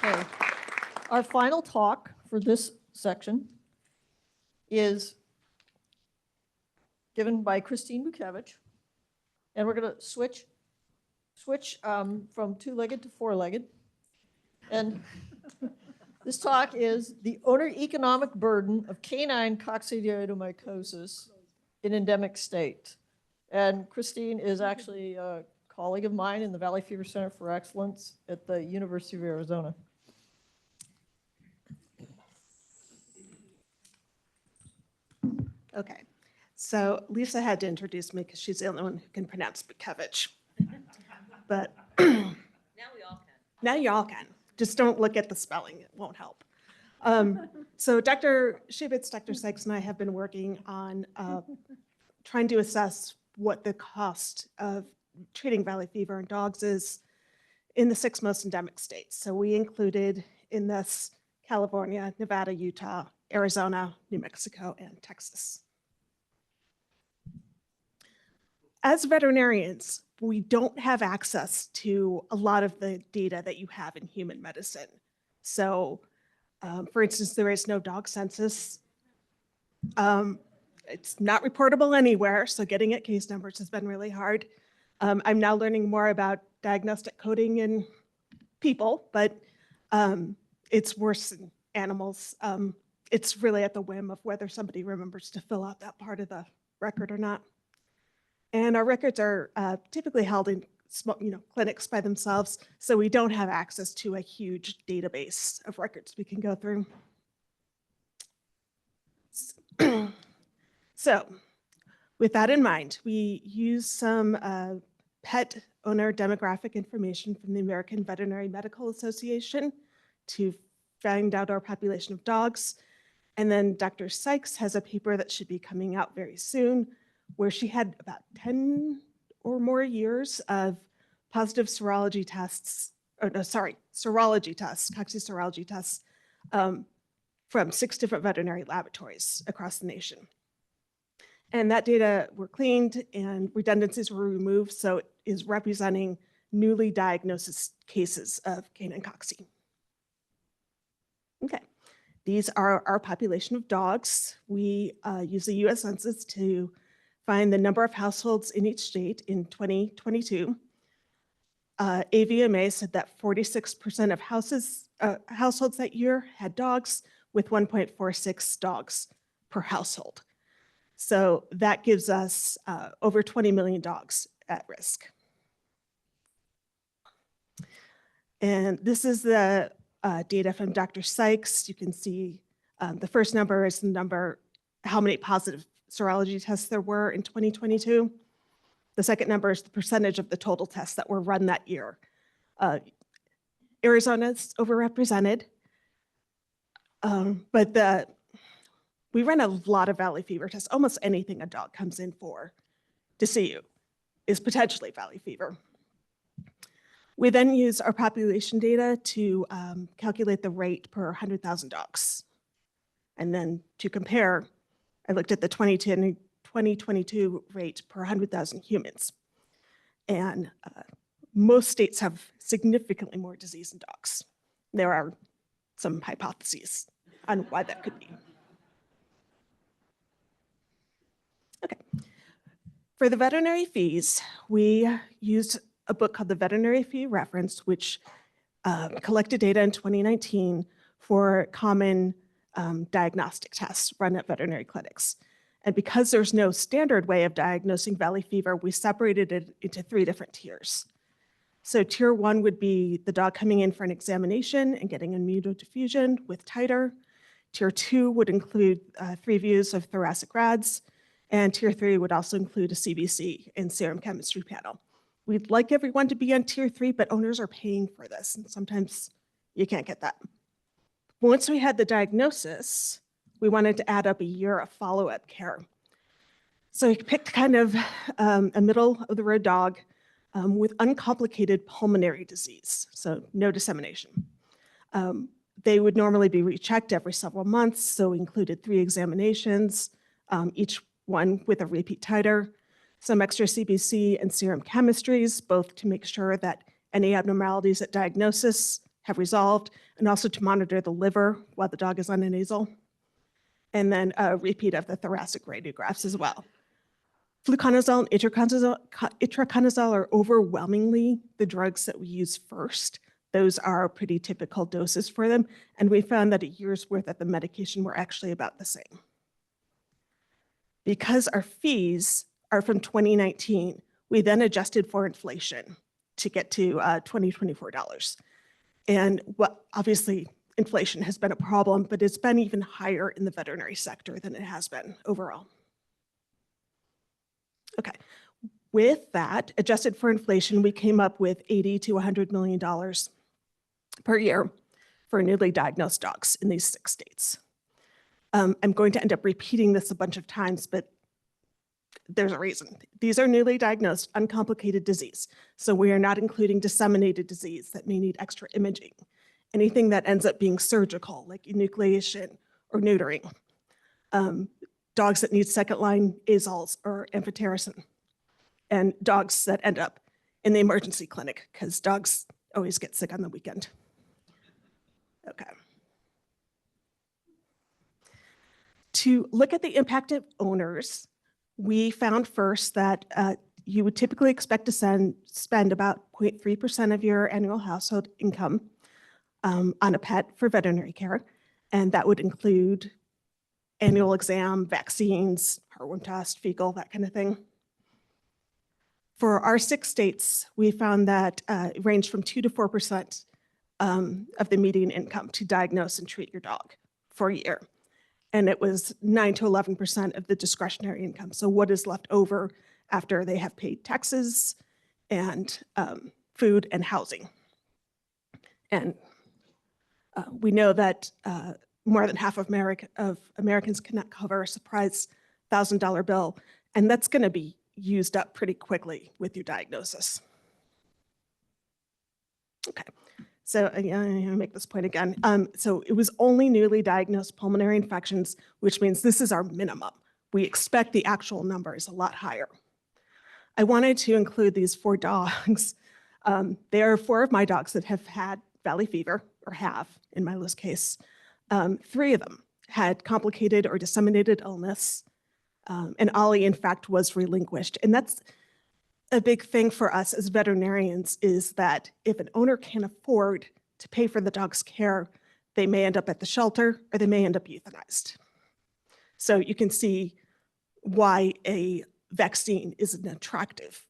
Okay. Our final talk for this section is given by Christine Butkiewicz. And we're going to switch from two-legged to four-legged. And this talk is the owner economic burden of canine coccidioidomycosis in endemic state. And Christine is actually a colleague of mine in the Valley Fever Center for Excellence at the University of Arizona. Okay, so Lisa had to introduce me because she's the only one who can pronounce Butkiewicz. But Now we all can. now you all can. Just don't look at the spelling, it won't help. So Dr. Shibitz, Dr. Sykes, and I have been working on trying to assess what the cost of treating valley fever in dogs is in the 6 most endemic states. So we included in this California, Nevada, Utah, Arizona, New Mexico, and Texas. As veterinarians, we don't have access to a lot of the data that you have in human medicine. So, for instance, there is no dog census. It's not reportable anywhere, so getting at case numbers has been really hard. I'm now learning more about diagnostic coding in people, but it's worse in animals. It's really at the whim of whether somebody remembers to fill out that part of the record or not. And our records are typically held in small, clinics by themselves, so we don't have access to a huge database of records we can go through. So with that in mind, we use some pet owner demographic information from the American Veterinary Medical Association to find out our population of dogs. And then Dr. Sykes has a paper that should be coming out very soon, where she had about 10 or more years of positive serology tests, serology tests, cocci-serology tests from 6 different veterinary laboratories across the nation. And that data were cleaned and redundancies were removed, so it is representing newly diagnosed cases of canine cocci. Okay, these are our population of dogs. We use the US Census to find the number of households in each state in 2022. AVMA said that 46% of households that year had dogs, with 1.46 dogs per household. So that gives us over 20 million dogs at risk. And this is the data from Dr. Sykes. You can see the first number is the number, how many positive serology tests there were in 2022. The second number is the percentage of the total tests that were run that year. Arizona's overrepresented, but we run a lot of valley fever tests. Almost anything a dog comes in for to see you is potentially valley fever. We then use our population data to calculate the rate per 100,000 dogs. And then to compare, I looked at the 2022 rate per 100,000 humans. And most states have significantly more disease in dogs. There are some hypotheses on why that could be. Okay. For the veterinary fees, we used a book called the Veterinary Fee Reference, which collected data in 2019 for common diagnostic tests run at veterinary clinics. And because there's no standard way of diagnosing valley fever, we separated it into 3 different tiers. So tier 1 would be the dog coming in for an examination and getting immunodiffusion with titer. Tier 2 would include 3 views of thoracic rads. And tier 3 would also include a CBC and serum chemistry panel. We'd like everyone to be on tier 3, but owners are paying for this, and sometimes you can't get that. Once we had the diagnosis, we wanted to add up a year of follow-up care. So we picked kind of a middle-of-the-road dog with uncomplicated pulmonary disease, so no dissemination. They would normally be rechecked every several months, so we included 3 examinations, each one with a repeat titer, some extra CBC and serum chemistries, both to make sure that any abnormalities at diagnosis have resolved, and also to monitor the liver while the dog is on a nasal, and then a repeat of the thoracic radiographs as well. Fluconazole and itraconazole are overwhelmingly the drugs that we use first. Those are pretty typical doses for them, and we found that a year's worth of the medication were actually about the same. Because our fees are from 2019, we then adjusted for inflation to get to $2024. And obviously, inflation has been a problem, but it's been even higher in the veterinary sector than it has been overall. Okay, with that, adjusted for inflation, we came up with $80 to $100 million per year for newly diagnosed dogs in these 6 states. I'm going to end up repeating this a bunch of times, but there's a reason. These are newly diagnosed, uncomplicated disease. So we are not including disseminated disease that may need extra imaging. Anything that ends up being surgical, like enucleation or neutering. Dogs that need second-line azoles or amphotericin. And dogs that end up in the emergency clinic, because dogs always get sick on the weekend. Okay. To look at the impact of owners, we found first that you would typically expect to spend about 0.3% of your annual household income on a pet for veterinary care. And that would include annual exam, vaccines, heartworm test, fecal, that kind of thing. For our 6 states, we found that it ranged from 2 to 4% of the median income to diagnose and treat your dog for a year. And it was 9 to 11% of the discretionary income. So what is left over after they have paid taxes and food and housing. And we know that more than half of Americans cannot cover a surprise $1,000 bill, and that's going to be used up pretty quickly with your diagnosis. Okay. So I'm going to make this point again. So it was only newly diagnosed pulmonary infections, which means this is our minimum. We expect the actual number is a lot higher. I wanted to include these 4 dogs. There are 4 of my dogs that have had valley fever, or have in Milo's case. 3 of them had complicated or disseminated illness. And Ollie, in fact, was relinquished. And that's a big thing for us as veterinarians, is that if an owner can't afford to pay for the dog's care, they may end up at the shelter or they may end up euthanized. So you can see why a vaccine is an attractive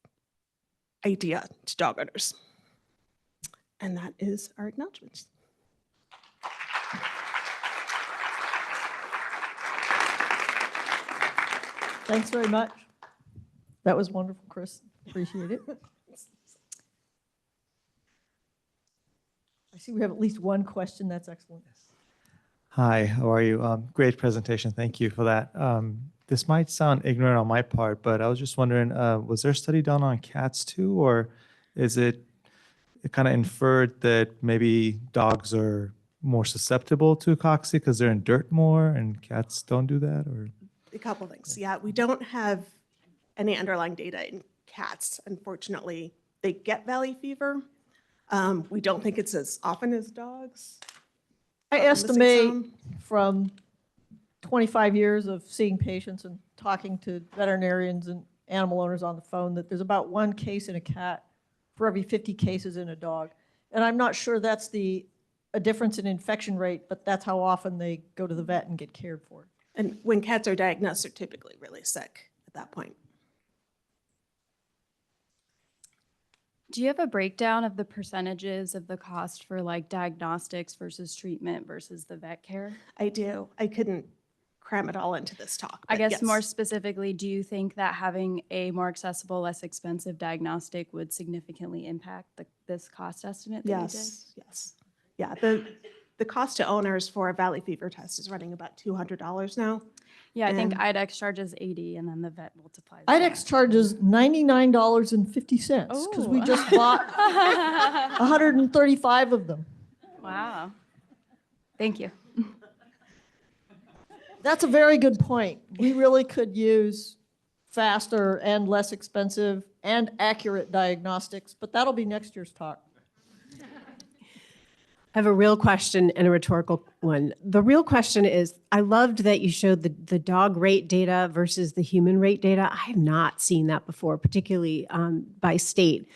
idea to dog owners. And that is our acknowledgements. Thanks very much. That was wonderful, Chris. Appreciate it. I see we have at least one question. That's excellent. Hi, how are you? Great presentation. Thank you for that. This might sound ignorant on my part, but I was just wondering, was there a study done on cats too, or is it kind of inferred that maybe dogs are more susceptible to cocci because they're in dirt more and cats don't do that? Or A couple things. Yeah, we don't have any underlying data in cats. Unfortunately, they get valley fever. We don't think it's as often as dogs. I estimate from 25 years of seeing patients and talking to veterinarians and animal owners on the phone that there's about 1 case in a cat for every 50 cases in a dog. And I'm not sure that's a difference in infection rate, but that's how often they go to the vet and get cared for. And when cats are diagnosed, they're typically really sick at that point. Do you have a breakdown of the percentages of the cost for like diagnostics versus treatment versus the vet care? I do. I couldn't cram it all into this talk. I but guess yes. more specifically, do you think that having a more accessible, less expensive diagnostic would significantly impact this cost estimate that you did? Yes. Yeah, the cost to owners for a valley fever test is running about $200 now. Yeah, I think And- IDEXX charges 80 and then the vet multiplies. that. IDEXX charges $99.50 because we Oh. just bought 135 of them. Wow. Thank you. That's a very good point. We really could use faster and less expensive and accurate diagnostics, but that'll be next year's talk. I have a real question and a rhetorical one. The real question is, I loved that you showed the dog rate data versus the human rate data. I have not seen that before, particularly by state.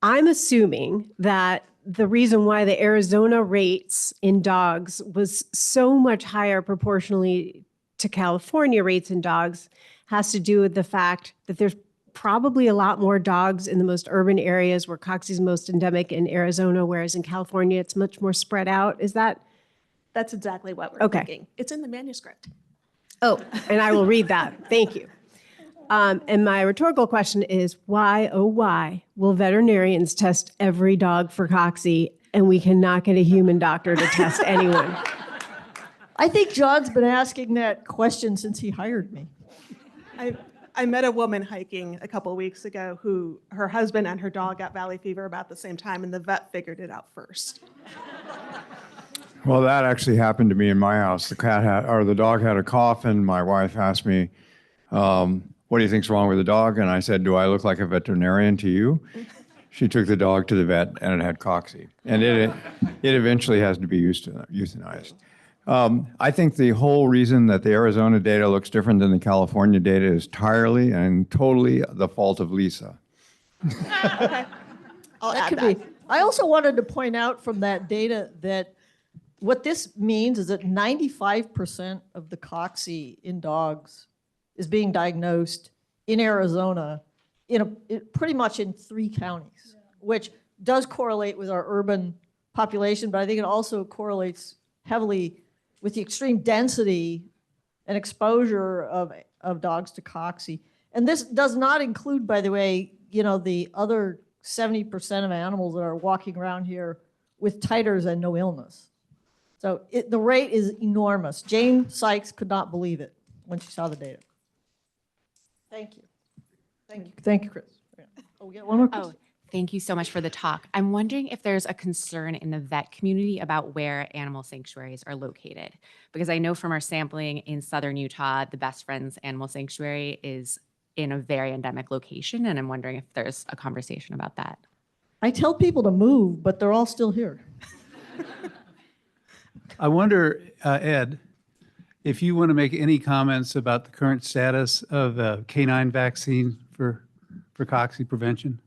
I'm assuming that the reason why the Arizona rates in dogs was so much higher proportionally to California rates in dogs has to do with the fact that there's probably a lot more dogs in the most urban areas where Cocci is most endemic in Arizona, whereas in California, it's much more spread out. Is that? That's exactly what we're Okay. thinking. It's in the manuscript. Oh, and I will read that. Thank you. And my rhetorical question is, why, oh, why will veterinarians test every dog for Cocci and we cannot get a human doctor to test anyone? I think John's been asking that question since he hired me. I met a woman hiking a couple of weeks ago who her husband and her dog got valley fever about the same time, and the vet figured it out first. Well, that actually happened to me in my house. The dog had a cough, and my wife asked me, "What do you think's wrong with the dog?" And I said, "Do I look like a veterinarian to you?" She took the dog to the vet, and it had Cocci, and it eventually has to be euthanized. I think the whole reason that the Arizona data looks different than the California data is entirely and totally the fault of Lisa. I'll That add could that. be. I also wanted to point out from that data that what this means is that 95% of the Cocci in dogs is being diagnosed in Arizona pretty much in 3 counties, which does correlate with our urban population, but I think it also correlates heavily with the extreme density and exposure of dogs to Cocci. And this does not include, by the way, the other 70% of animals that are walking around here with titers and no illness. So the rate is enormous. Jane Sykes could not believe it when she saw the data. Thank you. Thank you. Thank you, Chris. Oh, we got one more question. Thank you so much for the talk. I'm wondering if there's a concern in the vet community about where animal sanctuaries are located. Because I know from our sampling in southern Utah, the Best Friends Animal Sanctuary is in a very endemic location. And I'm wondering if there's a conversation about that. I tell people to move, but they're all still here. I wonder, Ed, if you want to make any comments about the current status of the canine vaccine for Cocci prevention?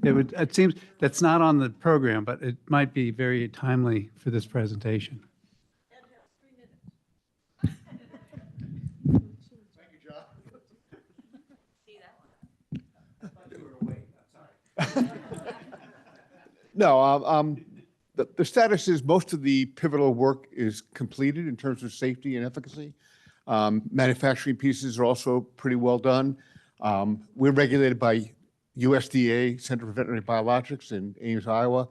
It seems that's not on the program, but it might be very timely for this presentation. No, the status is most of the pivotal work is completed in terms of safety and efficacy. Manufacturing pieces are also pretty well done. We're regulated by USDA, Center for Veterinary Biologics in Ames, Iowa.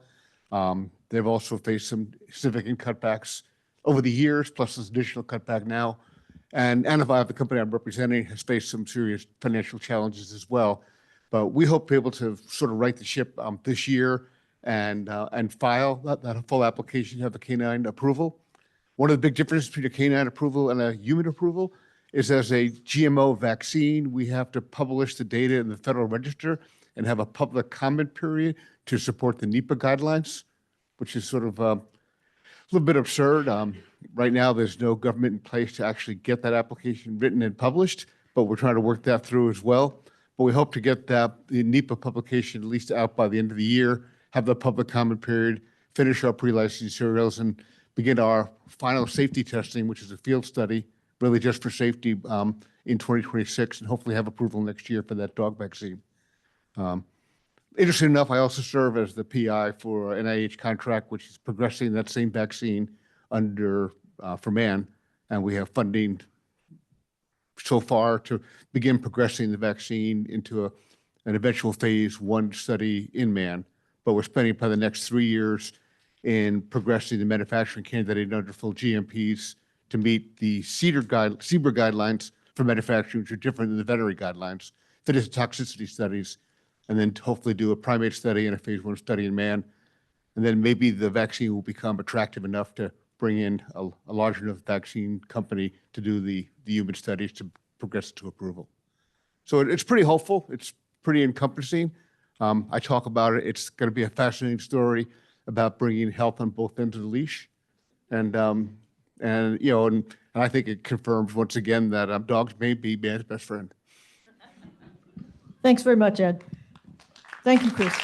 They've also faced some significant cutbacks over the years, plus this additional cutback now. And Anavive, the company I'm representing, has faced some serious financial challenges as well. But we hope to be able to sort of right the ship this year and file that full application to have a canine approval. One of the big differences between a canine approval and a human approval is as a GMO vaccine, we have to publish the data in the Federal Register and have a public comment period to support the NEPA guidelines, which is sort of a little bit absurd. Right now, there's no government in place to actually get that application written and published, but we're trying to work that through as well. But we hope to get the NEPA publication at least out by the end of the year, have the public comment period, finish our pre-licensing serials, and begin our final safety testing, which is a field study, really just for safety in 2026, and hopefully have approval next year for that dog vaccine. Interesting enough, I also serve as the PI for an NIH contract, which is progressing that same vaccine for man, and we have funding so far to begin progressing the vaccine into an eventual phase 1 study in man. But we're spending probably the next 3 years in progressing the manufacturing candidate under full GMPs to meet the CBER guidelines for manufacturing, which are different than the veterinary guidelines, fitness and toxicity studies, and then hopefully do a primate study and a phase 1 study in man. And then maybe the vaccine will become attractive enough to bring in a large enough vaccine company to do the human studies to progress it to approval. So it's pretty hopeful. It's pretty encompassing. I talk about it. It's going to be a fascinating story about bringing health on both ends of the leash. And I think it confirms once again that dogs may be man's best friend. Thanks very much, Ed. Thank you, Chris.